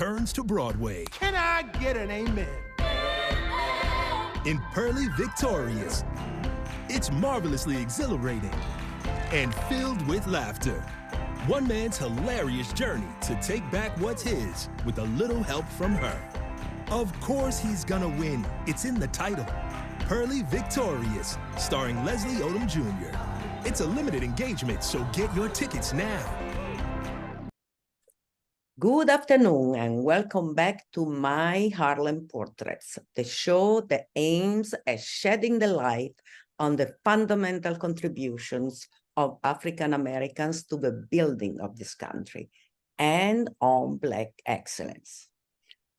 returns to Broadway. Can I get an amen? In Purlie Victorious. It's marvelously exhilarating and filled with laughter. One man's hilarious journey to take back what's his with a little help from her. Of course he's gonna win. It's in the title. Purlie Victorious, starring Leslie Odom Jr. It's a limited engagement, so get your tickets now. Good afternoon and welcome back to My Harlem Portraits, the show that aims at shedding the light on the fundamental contributions of African Americans to the building of this country and on Black excellence.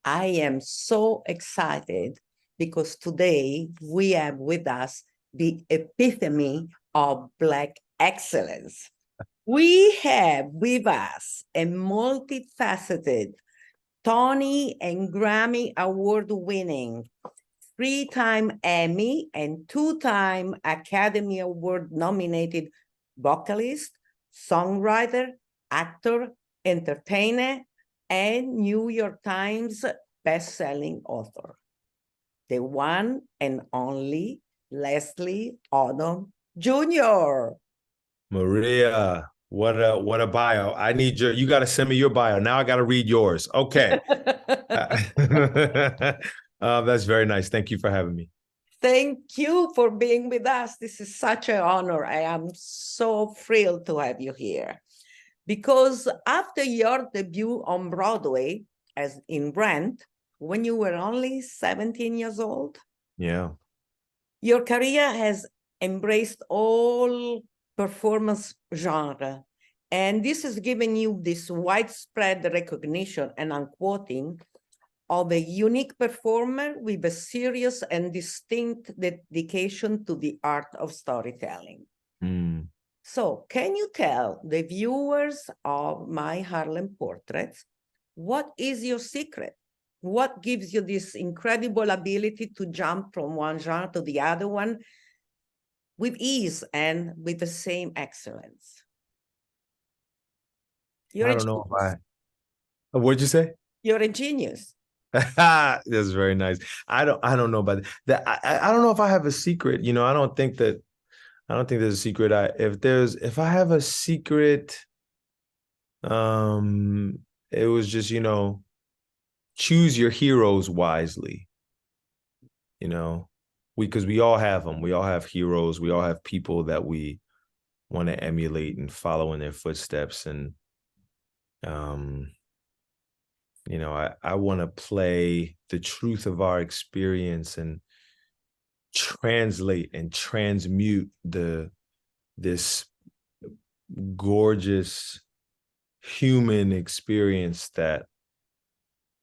I am so excited because today we have with us the epitome of Black excellence. We have with us a multifaceted Tony and Grammy Award-winning, 3-time Emmy and 2-time Academy Award-nominated vocalist, songwriter, actor, entertainer, and New York Times best-selling author. The one and only Leslie Odom Jr. Maria, what a bio. I need you got to send me your bio. Now I got to read yours. Okay. That's very nice. Thank you for having me. Thank you for being with us. This is such an honor. I am so thrilled to have you here. Because after your debut on Broadway, as in Rent, when you were only 17 years old, yeah, your career has embraced all performance genre. And this has given you this widespread recognition, and I'm quoting, of a unique performer with a serious and distinct dedication to the art of storytelling. Mm. So can you tell the viewers of My Harlem Portraits, what is your secret? What gives you this incredible ability to jump from one genre to the other one with ease and with the same excellence? You're I don't know if what'd you say? You're a genius. That's very nice. I don't know about that. I don't know if I have a secret. You know, I don't think there's a secret. If I have a secret, it was just, you know, choose your heroes wisely. You know, because we all have them. We all have heroes. We all have people that we want to emulate and follow in their footsteps. And, you know, I want to play the truth of our experience and translate and transmute this gorgeous human experience that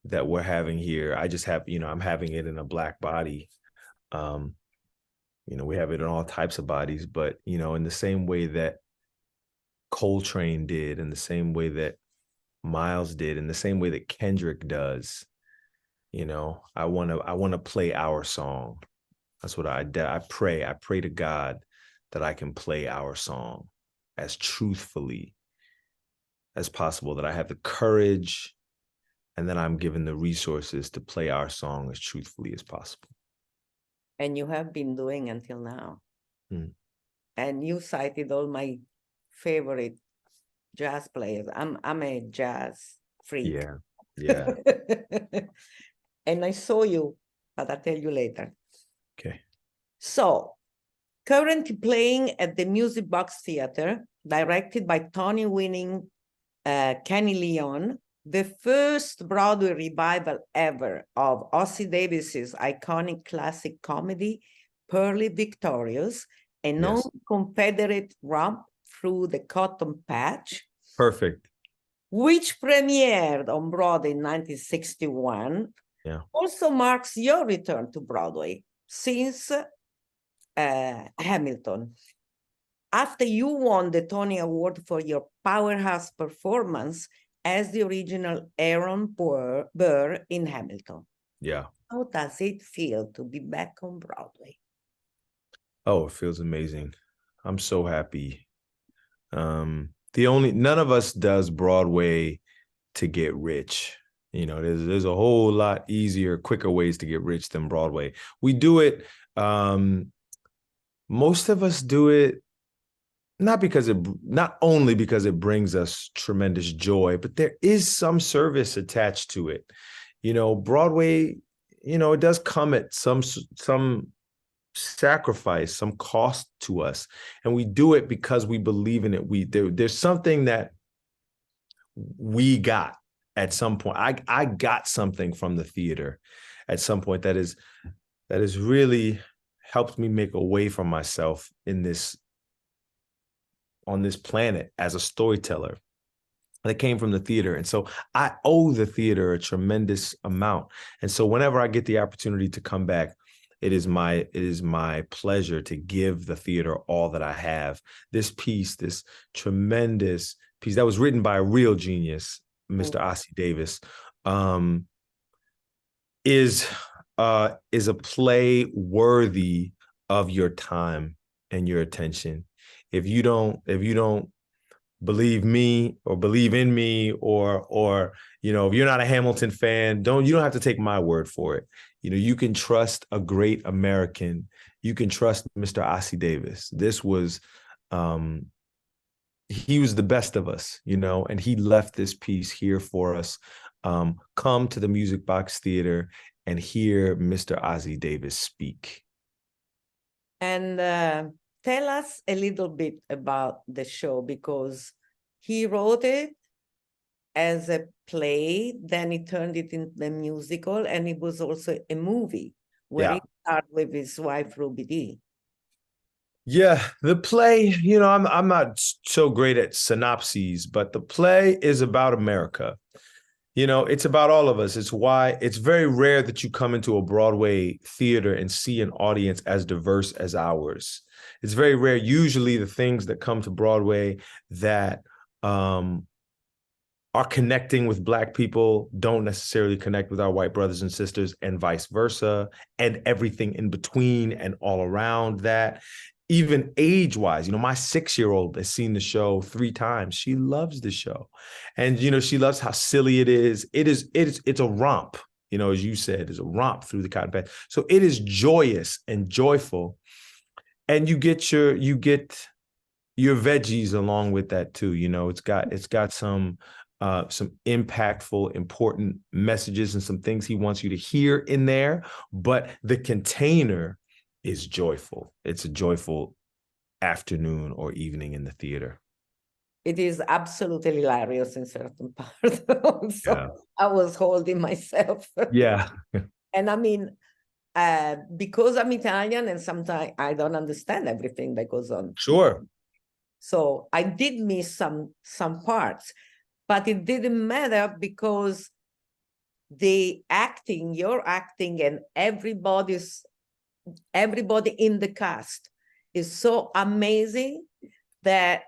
we're having here. I just have, you know, I'm having it in a Black body. You know, we have it in all types of bodies, but, you know, in the same way that Coltrane did, in the same way that Miles did, in the same way that Kendrick does, you know, I want to play our song. That's what I pray. I pray to God that I can play our song as truthfully as possible, that I have the courage and that I'm given the resources to play our song as truthfully as possible. And you have been doing until now. Mm. And you cited all my favorite jazz players. I'm a jazz freak. Yeah. And I saw you, but I'll tell you later. Okay. So, currently playing at the Music Box Theater, directed by Tony-winning Kenny Leon, the first Broadway revival ever of Ossie Davis's iconic classic comedy, Purlie Victorious, a non-Confederate romp through the cotton patch. Perfect. Which premiered on Broadway in 1961, also marks your return to Broadway since Hamilton. After you won the Tony Award for your powerhouse performance as the original Aaron Burr in Hamilton. Yeah. How does it feel to be back on Broadway? Oh, it feels amazing. I'm so happy. None of us does Broadway to get rich. You know, there's a whole lot easier, quicker ways to get rich than Broadway. We do it. Most of us do it not only because it brings us tremendous joy, but there is some service attached to it. You know, Broadway, you know, it does come at some sacrifice, some cost to us, and we do it because we believe in it. There's something that we got at some point. I got something from the theater at some point that has really helped me make a way for myself on this planet as a storyteller that came from the theater. And so I owe the theater a tremendous amount. And so whenever I get the opportunity to come back, it is my pleasure to give the theater all that I have. This piece, this tremendous piece that was written by a real genius, Mr. OSSIE Davis, is a play worthy of your time and your attention. If you don't believe me or believe in me, or you know, if you're not a Hamilton fan, you don't have to take my word for it. You know, you can trust a great American. You can trust Mr. OSSIE Davis. This was he was the best of us, you know, and he left this piece here for us. Come to the Music Box Theater and hear Mr. OSSIE Davis speak. And tell us a little bit about the show, because he wrote it as a play, then he turned it into a musical, and it was also a movie where he started with his wife, Ruby Dee. Yeah, the play, you know, I'm not so great at synopses, but the play is about America. You know, it's about all of us. It's why it's very rare that you come into a Broadway theater and see an audience as diverse as ours. It's very rare. Usually the things that come to Broadway that are connecting with Black people don't necessarily connect with our white brothers and sisters, and vice versa, and everything in between and all around that. Even age-wise, you know, my 6-year-old has seen the show 3 times. She loves the show. And, you know, she loves how silly it is. It's a romp, you know, as you said, it's a romp through the cotton patch. So it is joyous and joyful. And you get your veggies along with that too. You know, it's got some impactful, important messages and some things he wants you to hear in there, but the container is joyful. It's a joyful afternoon or evening in the theater. It is absolutely hilarious in certain parts. So I was holding myself. Yeah. And I mean, because I'm Italian and sometimes I don't understand everything that goes on. Sure. So I did miss some parts, but it didn't matter because the acting, your acting, and everybody in the cast is so amazing that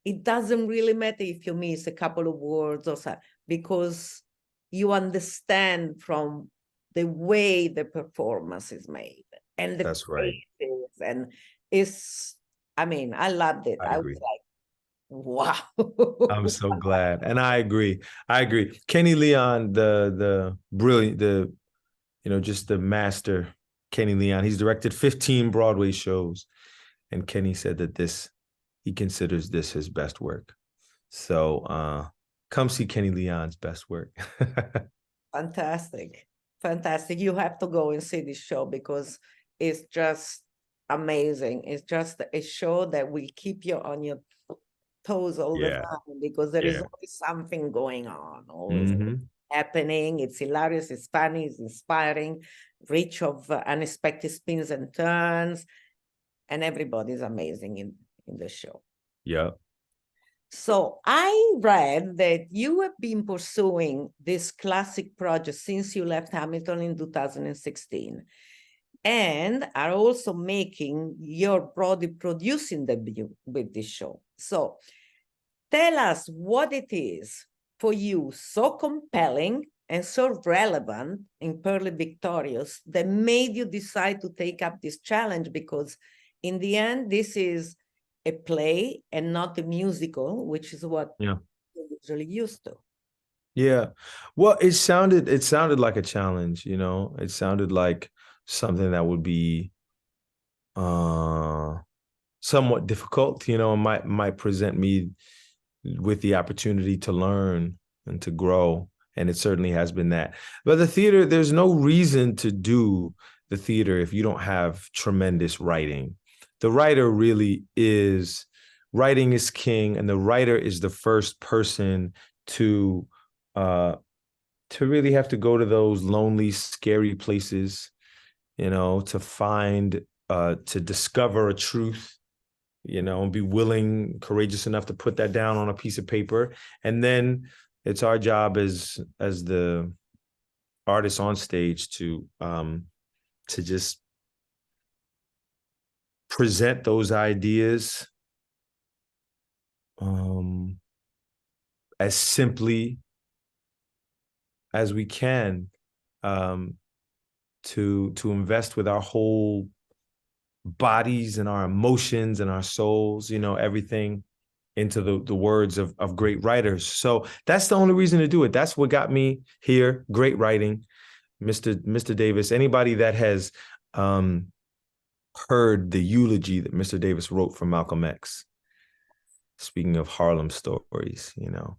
it doesn't really matter if you miss a couple of words or so, because you understand from the way the performance is made and the That's right. And it's, I mean, I loved it. I was like, wow. I'm so glad. And I agree. Kenny Leon, the brilliant, you know, just the master Kenny Leon. He's directed 15 Broadway shows. And Kenny said that he considers this his best work. So come see Kenny Leon's best work. Fantastic. Fantastic. You have to go and see this show because it's just amazing. It's just a show that will keep you on your toes all the time, because there is always something going on, always happening. It's hilarious, it's funny, it's inspiring, rich of unexpected spins and turns, and everybody's amazing in the show. Yeah. So I read that you have been pursuing this classic project since you left Hamilton in 2016, and are also making your Broadway producing debut with this show. So tell us what it is for you so compelling and so relevant in Purlie Victorious that made you decide to take up this challenge, because in the end, this is a play and not a musical, which is what you're usually used to. Yeah. Well, it sounded like a challenge, you know. It sounded like something that would be somewhat difficult, you know, and might present me with the opportunity to learn and to grow. And it certainly has been that. But the theater, there's no reason to do the theater if you don't have tremendous writing. The writer really is, writing is king, and the writer is the first person to really have to go to those lonely, scary places, you know, to find, to discover a truth, you know, and be willing, courageous enough to put that down on a piece of paper. And then it's our job as the artists on stage to just present those ideas as simply as we can, to invest with our whole bodies and our emotions and our souls, you know, everything into the words of great writers. So that's the only reason to do it. That's what got me here. Great writing, Mr. Davis. Anybody that has heard the eulogy that Mr. Davis wrote for Malcolm X, speaking of Harlem stories, you know,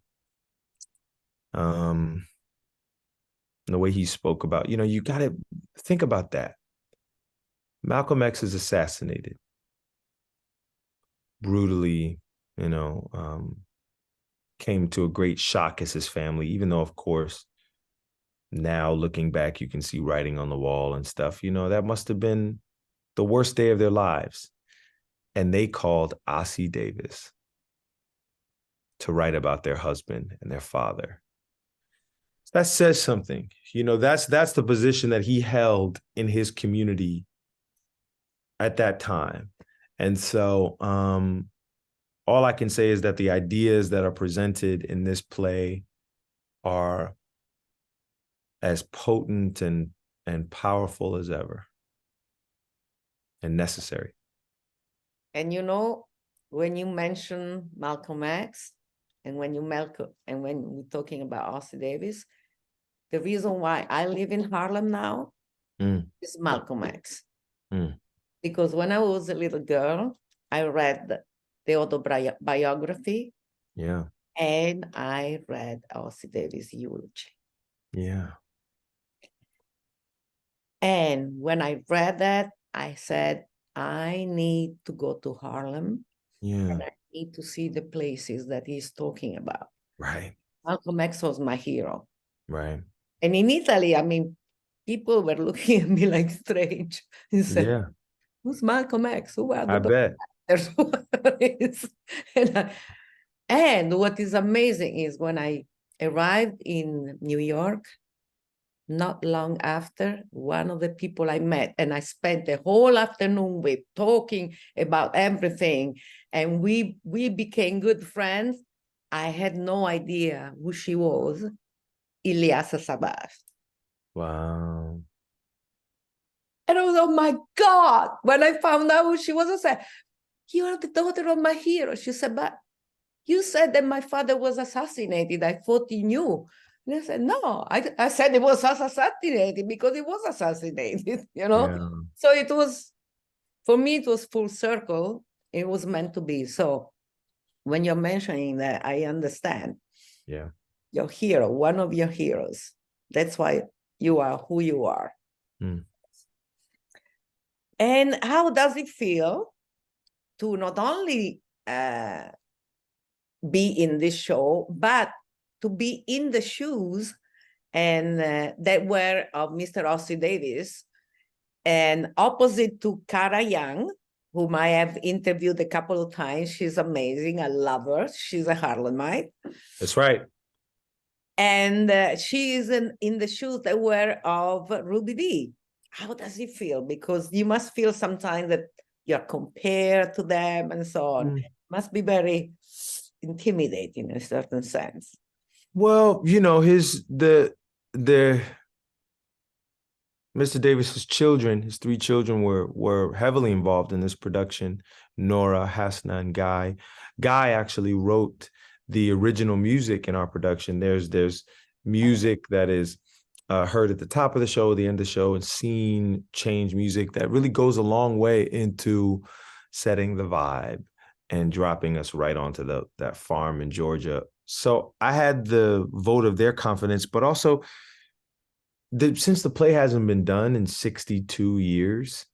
the way he spoke about, you know, you got to think about that. Malcolm X is assassinated brutally, you know, came to a great shock as his family, even though, of course, now looking back, you can see writing on the wall and stuff, you know, that must have been the worst day of their lives. And they called Ossie Davis to write about their husband and their father. That says something, you know, that's the position that he held in his community at that time. And so all I can say is that the ideas that are presented in this play are as potent and powerful as ever, and necessary. And you know, when you mention Malcolm X, and when we're talking about Ossie Davis, the reason why I live in Harlem now is Malcolm X. Because when I was a little girl, I read the autobiography. Yeah. And I read Ossie Davis' eulogy. Yeah. And when I read that, I said, I need to go to Harlem. Yeah. And I need to see the places that he's talking about. Right. Malcolm X was my hero. Right. And in Italy, I mean, people were looking at me like strange. And said, Yeah. who's Malcolm X? Who are the I bet. And what is amazing is when I arrived in New York, not long after, one of the people I met, and I spent the whole afternoon with talking about everything, and we became good friends. I had no idea who she was, Alicia Simms. Wow. And I was, oh my God, when I found out who she was, I said, you are the daughter of my hero. She said, but you said that my father was assassinated. I thought you knew. And I said, no, I said it was assassinated because it was assassinated, you know? Yeah. So it was, for me, it was full circle. It was meant to be. So when you're mentioning that, I understand. Yeah. Your hero, one of your heroes. That's why you are who you are. And how does it feel to not only be in this show, but to be in the shoes and that were of Mr. Ossie Davis, and opposite to Cara Young, whom I have interviewed a couple of times. She's amazing. I love her. She's a Harlemite. That's right. And she is in the shoes that were of Ruby Dee. How does it feel? Because you must feel sometimes that you're compared to them and so on. It must be very intimidating in a certain sense. Well, you know, the Mr. Davis's children, his 3 children were heavily involved in this production. Nora, Hasna, and Guy. Guy actually wrote the original music in our production. There's music that is heard at the top of the show, the end of the show, and scene change music that really goes a long way into setting the vibe and dropping us right onto that farm in Georgia. So I had the vote of their confidence, but also since the play hasn't been done in 62 years,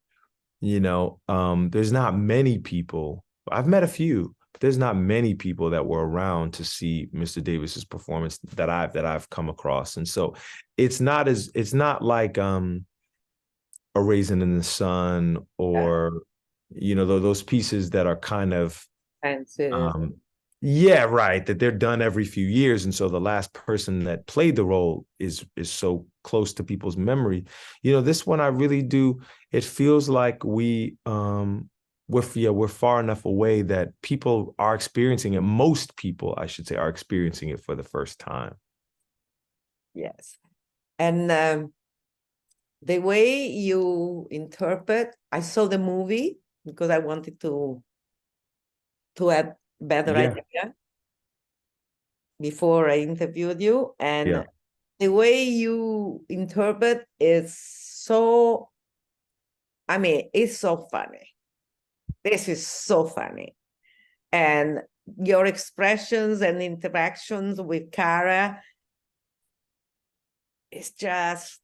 there's not many people. I've met a few, but there's not many people that were around to see Mr. Davis's performance that I've come across. And so it's not like A Raisin in the Sun or, those pieces that are kind of, yeah, right, that they're done every few years. And so the last person that played the role is so close to people's memory. This one I really do. It feels like we're far enough away that people are experiencing it. Most people, I should say, are experiencing it for the first time. Yes. And the way you interpret, I saw the movie because I wanted to have better idea before I interviewed you. And the way you interpret is so, it's so funny. This is so funny. And your expressions and interactions with Cara is just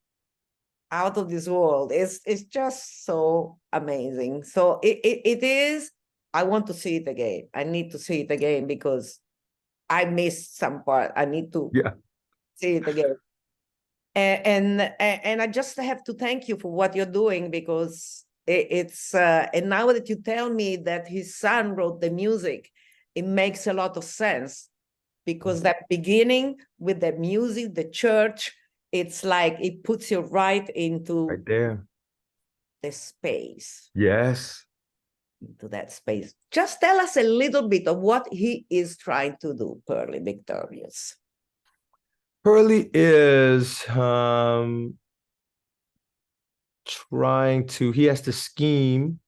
out of this world. It's just so amazing. So it is, I want to see it again. I need to see it again because I missed some part. I need to see it again. And I just have to thank you for what you're doing because it's and now that you tell me that his son wrote the music, it makes a lot of sense because that beginning with the music, the church, it's like it puts you right into there, the space. Yes. Into that space. Just tell us a little bit of what he is trying to do, Purlie Victorious. Purlie is he has to scheme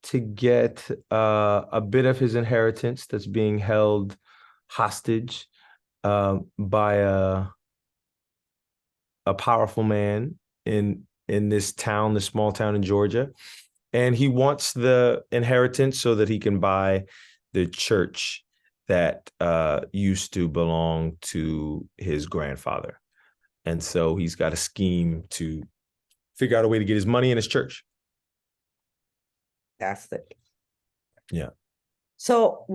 to get a bit of his inheritance that's being held hostage by a powerful man in this town, this small town in Georgia. And he wants the inheritance so that he can buy the church that used to belong to his grandfather. And so he's got a scheme to figure out a way to get his money in his church. Fantastic. Yeah. So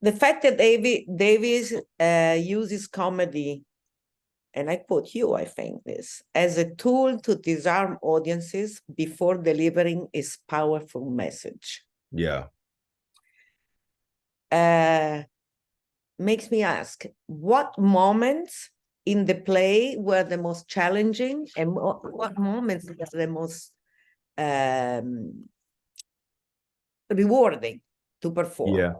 the fact that Davis uses comedy, and I quote you, I think this, as a tool to disarm audiences before delivering his powerful message. Yeah. Makes me ask, what moments in the play were the most challenging and what moments were the most rewarding to perform? Yeah.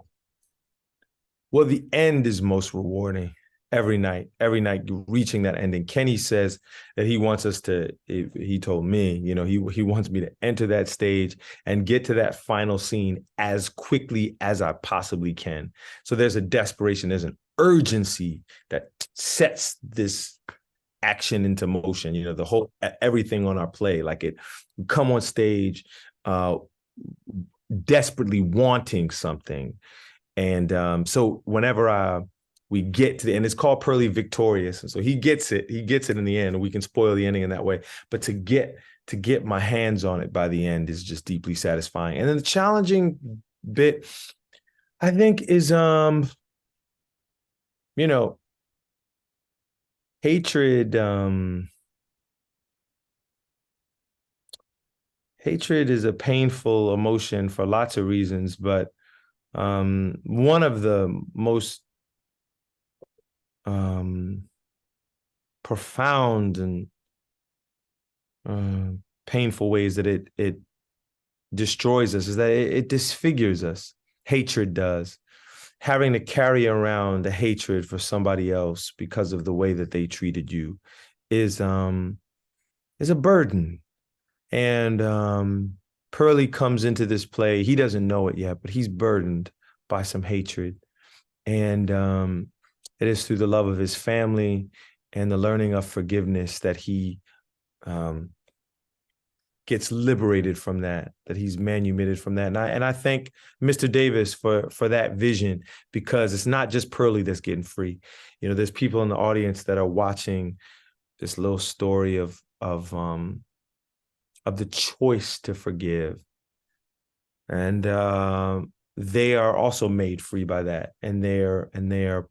Well, the end is most rewarding. Every night, reaching that ending. Kenny says that he wants us to, he told me, he wants me to enter that stage and get to that final scene as quickly as I possibly can. So there's a desperation, there's an urgency that sets this action into motion, the whole, everything on our play, like it come on stage, desperately wanting something. And so whenever we get to the end, it's called Purlie Victorious. And so he gets it in the end, and we can spoil the ending in that way. But to get my hands on it by the end is just deeply satisfying. And then the challenging bit, I think, is hatred. Hatred is a painful emotion for lots of reasons, but one of the most profound and painful ways that it destroys us is that it disfigures us. Hatred does. Having to carry around a hatred for somebody else because of the way that they treated you is a burden. And Purlie comes into this play. He doesn't know it yet, but he's burdened by some hatred. And it is through the love of his family and the learning of forgiveness, that he gets liberated from that he's manumitted from that. And I thank Mr. Davis for that vision, because it's not just Purlie that's getting free. You know, there's people in the audience that are watching this little story of the choice to forgive. And they are also made free by that. And they are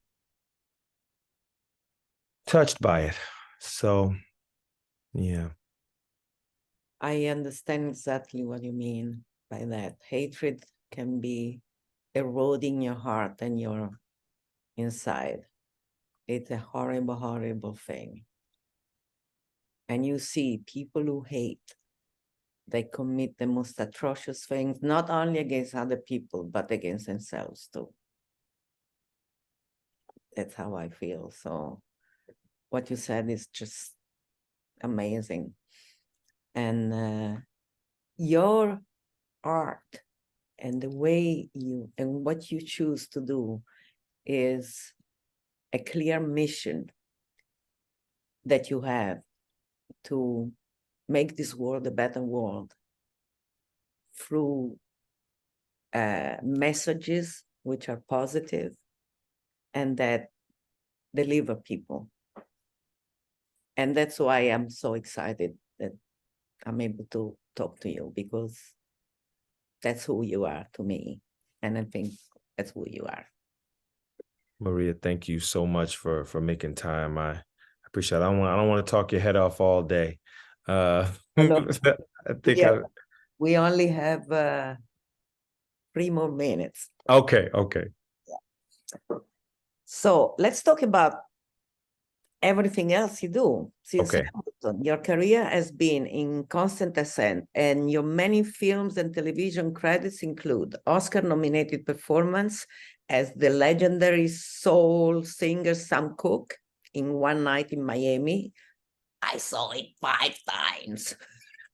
touched by it. So, yeah. I understand exactly what you mean by that. Hatred can be eroding your heart and your inside. It's a horrible, horrible thing. And you see people who hate, they commit the most atrocious things, not only against other people, but against themselves too. That's how I feel. So what you said is just amazing. And your art and the way you, and what you choose to do is a clear mission that you have to make this world a better world through messages which are positive and that deliver people. And that's why I'm so excited that I'm able to talk to you, because that's who you are to me. And I think that's who you are. Maria, thank you so much for making time. I appreciate it. I don't want to talk your head off all day. I think we only have 3 more minutes. Okay. Yeah. So let's talk about everything else you do. Since Hamilton, your career has been in constant ascent, and your many films and television credits include Oscar-nominated performance as the legendary soul singer Sam Cooke in One Night in Miami. I saw it 5 times.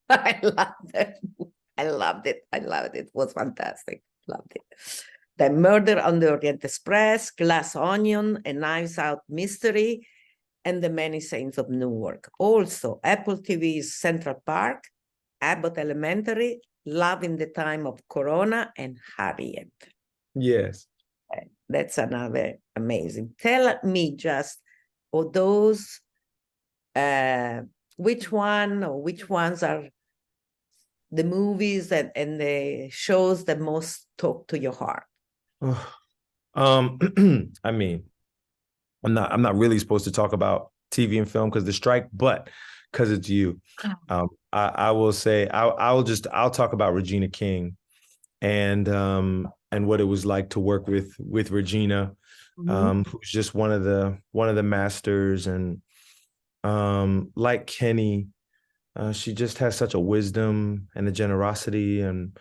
I loved it. I loved it. It was fantastic. Loved it. The Murder on the Orient Express, Glass Onion, A Knives Out Mystery, and The Many Saints of Newark. Also, Apple TV's Central Park, Abbott Elementary, Love in the Time of Corona, and Harriet. Yes. That's another amazing. Tell me just, of those, which ones are the movies and the shows that most talk to your heart? I mean, I'm not really supposed to talk about TV and film because of the strike, but because it's you, I will say I'll talk about Regina King and what it was like to work with Regina, who's just one of the masters, and like Kenny, she just has such a wisdom and a generosity, and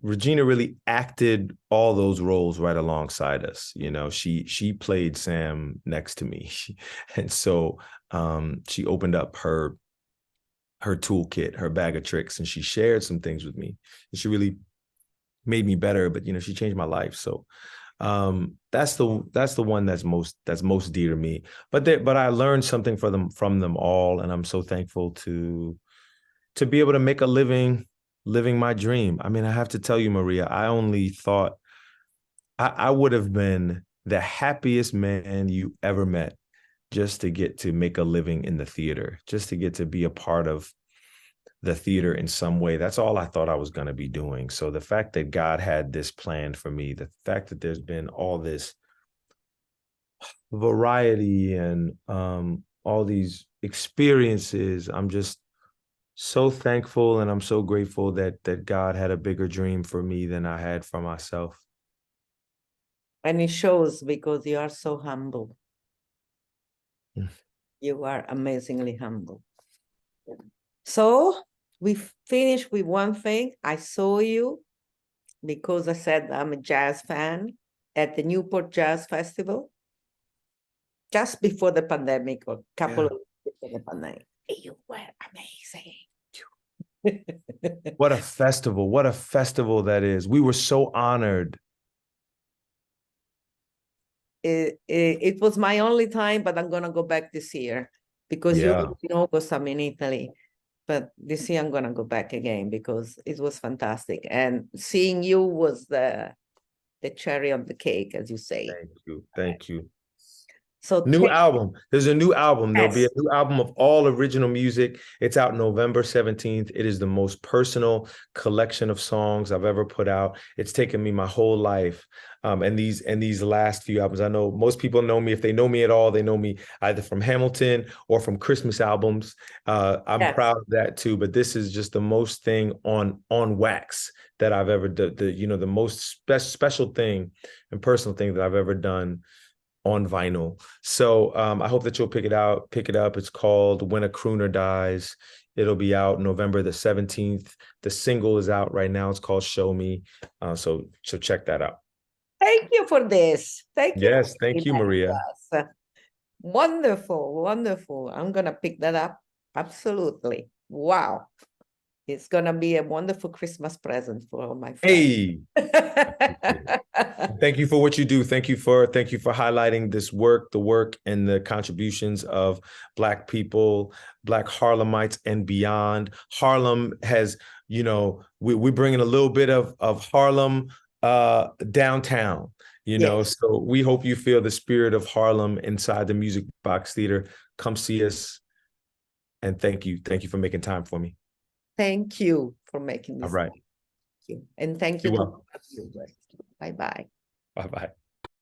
Regina really acted all those roles right alongside us. You know, she played Sam next to me, and so she opened up her toolkit, her bag of tricks, and she shared some things with me. And she really made me better, but she changed my life. So that's the one that's most dear to me. But I learned something from them all, and I'm so thankful to be able to make a living my dream. I mean, I have to tell you, Maria, I only thought I would have been the happiest man you ever met just to get to make a living in the theater, just to get to be a part of the theater in some way. That's all I thought I was going to be doing. So the fact that God had this planned for me, the fact that there's been all this variety and all these experiences, I'm just so thankful, and I'm so grateful that God had a bigger dream for me than I had for myself. And it shows, because you are so humble. You are amazingly humble. So we finished with one thing. I saw you, because I said I'm a jazz fan, at the Newport Jazz Festival just before the pandemic, or a couple of weeks before the pandemic. You were amazing. What a festival that is. We were so honored. it was my only time, but I'm gonna go back this year because Yeah. in August I'm in Italy. But this year I'm gonna go back again because it was fantastic. And seeing you was the cherry on the cake, as you say. Thank you. Thank you. So New album. There's a new album. There'll be a Yes. new album of all original music. It's out November 17th. It is the most personal collection of songs I've ever put out. It's taken me my whole life. And these last few albums, I know most people know me. If they know me at all, they know me either from Hamilton or from Christmas albums. I'm Yes. proud of that too. But this is just the most thing on wax that I've ever done. The most special thing and personal thing that I've ever done on vinyl. So I hope that you'll pick it up. It's called When a Crooner Dies. It'll be out November the 17th. The single is out right now. It's called Show Me. So check that out. Thank you for this. Thank you. Yes, thank you, Maria. Wonderful, wonderful. I'm gonna pick that up. Absolutely. Wow. It's gonna be a wonderful Christmas present for all my friends. Hey. Thank you for what you do. Thank you for highlighting this work, the work and the contributions of Black people, Black Harlemites and beyond. Harlem has, we're bringing a little bit of Harlem downtown, Yes. so we hope you feel the spirit of Harlem inside the Music Box Theater. Come see us. And thank you. Thank you for making time for me. Thank you for making this. All right. Thank you. And thank you. You're welcome. Bye-bye. Bye-bye.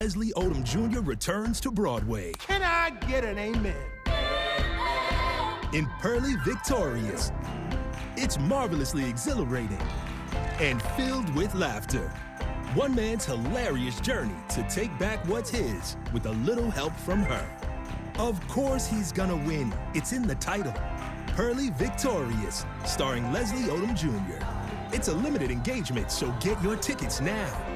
Leslie Odom Jr. returns to Broadway. Can I get an amen? In Purlie Victorious. It's marvelously exhilarating and filled with laughter. One man's hilarious journey to take back what's his with a little help from her. Of course he's gonna win. It's in the title. Purlie Victorious, starring Leslie Odom Jr. It's a limited engagement, so get your tickets now.